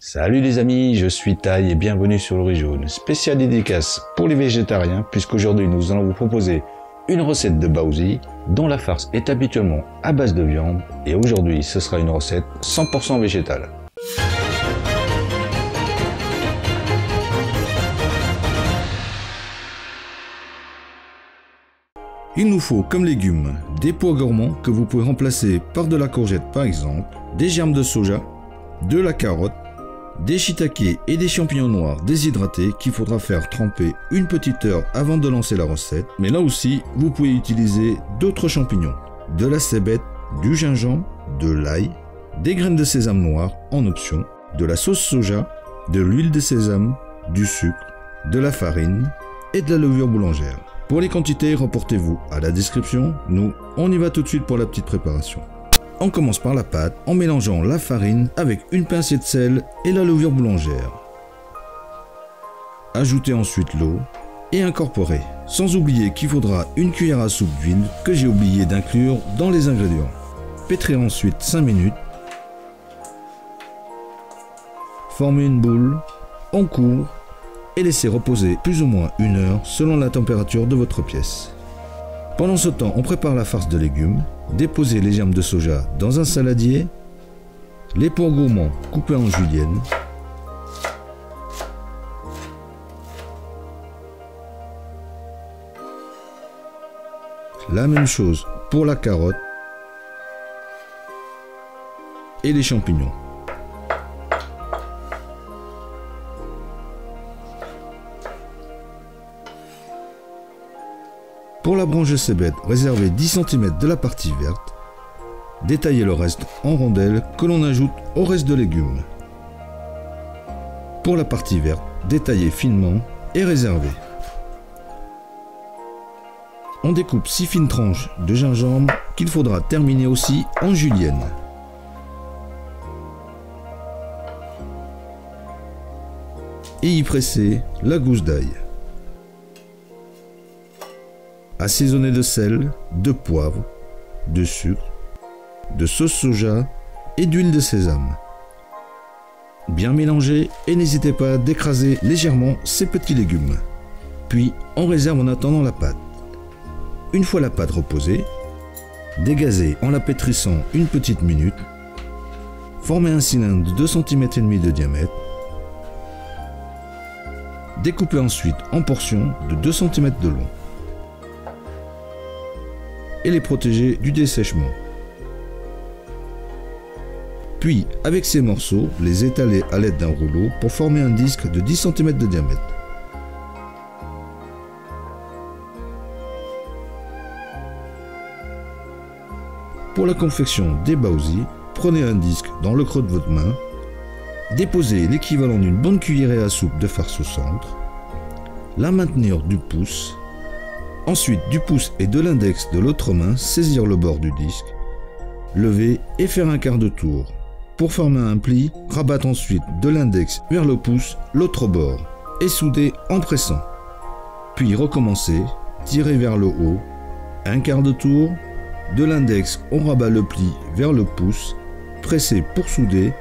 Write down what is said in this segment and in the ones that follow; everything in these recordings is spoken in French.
Salut les amis, je suis Tai et bienvenue sur l'Ori Jaune, spécial dédicace pour les végétariens puisqu'aujourd'hui nous allons vous proposer une recette de baozi dont la farce est habituellement à base de viande et aujourd'hui ce sera une recette 100% végétale. Il nous faut comme légumes des pois gourmands que vous pouvez remplacer par de la courgette par exemple, des germes de soja, de la carotte, des shiitake et des champignons noirs déshydratés qu'il faudra faire tremper une petite heure avant de lancer la recette. Mais là aussi, vous pouvez utiliser d'autres champignons, de la cébette, du gingembre, de l'ail, des graines de sésame noir en option, de la sauce soja, de l'huile de sésame, du sucre, de la farine et de la levure boulangère. Pour les quantités, reportez-vous à la description. Nous, on y va tout de suite pour la petite préparation. On commence par la pâte en mélangeant la farine avec une pincée de sel et la levure boulangère. Ajoutez ensuite l'eau et incorporez. Sans oublier qu'il faudra une cuillère à soupe d'huile que j'ai oublié d'inclure dans les ingrédients. Pétrez ensuite 5 minutes. Formez une boule, on couvre et laissez reposer plus ou moins 1 heure selon la température de votre pièce. Pendant ce temps, on prépare la farce de légumes. Déposez les germes de soja dans un saladier, les pois gourmands coupés en julienne, la même chose pour la carotte et les champignons. Pour la branche de cébette, réservez 10 cm de la partie verte. Détaillez le reste en rondelles que l'on ajoute au reste de légumes. Pour la partie verte, détaillez finement et réservez. On découpe 6 fines tranches de gingembre qu'il faudra terminer aussi en julienne. Et y presser la gousse d'ail. Assaisonnez de sel, de poivre, de sucre, de sauce soja et d'huile de sésame. Bien mélanger et n'hésitez pas à d'écraser légèrement ces petits légumes. Puis on réserve en attendant la pâte. Une fois la pâte reposée, dégazez en la pétrissant une petite minute. Formez un cylindre de 2 cm et demi de diamètre. Découpez ensuite en portions de 2 cm de long. Et les protéger du dessèchement. Puis, avec ces morceaux, les étaler à l'aide d'un rouleau pour former un disque de 10 cm de diamètre. Pour la confection des baozi, prenez un disque dans le creux de votre main, déposez l'équivalent d'une bonne cuillerée à soupe de farce au centre, la maintenir du pouce. Ensuite, du pouce et de l'index de l'autre main, saisir le bord du disque, lever et faire un quart de tour. Pour former un pli, rabattre ensuite de l'index vers le pouce l'autre bord et souder en pressant. Puis recommencer, tirer vers le haut, un quart de tour, de l'index on rabat le pli vers le pouce, presser pour souder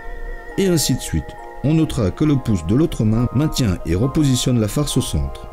et ainsi de suite. On notera que le pouce de l'autre main maintient et repositionne la farce au centre.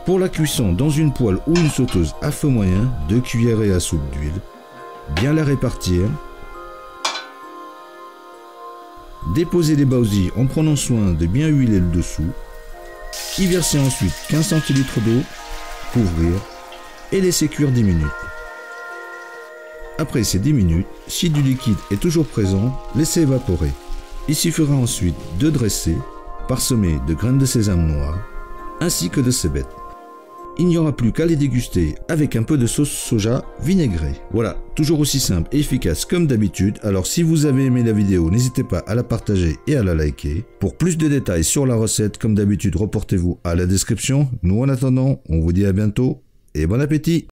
Pour la cuisson dans une poêle ou une sauteuse à feu moyen, 2 cuillerées à soupe d'huile, bien la répartir. Déposez les baozi en prenant soin de bien huiler le dessous. Y verser ensuite 15 cl d'eau, couvrir et laisser cuire 10 minutes. Après ces 10 minutes, si du liquide est toujours présent, laissez évaporer. Il suffira ensuite de dresser, parsemer de graines de sésame noir ainsi que de cébette. il n'y aura plus qu'à les déguster avec un peu de sauce soja vinaigrée. Voilà, toujours aussi simple et efficace comme d'habitude. Alors si vous avez aimé la vidéo, n'hésitez pas à la partager et à la liker. Pour plus de détails sur la recette, comme d'habitude, reportez-vous à la description. Nous en attendant, on vous dit à bientôt et bon appétit!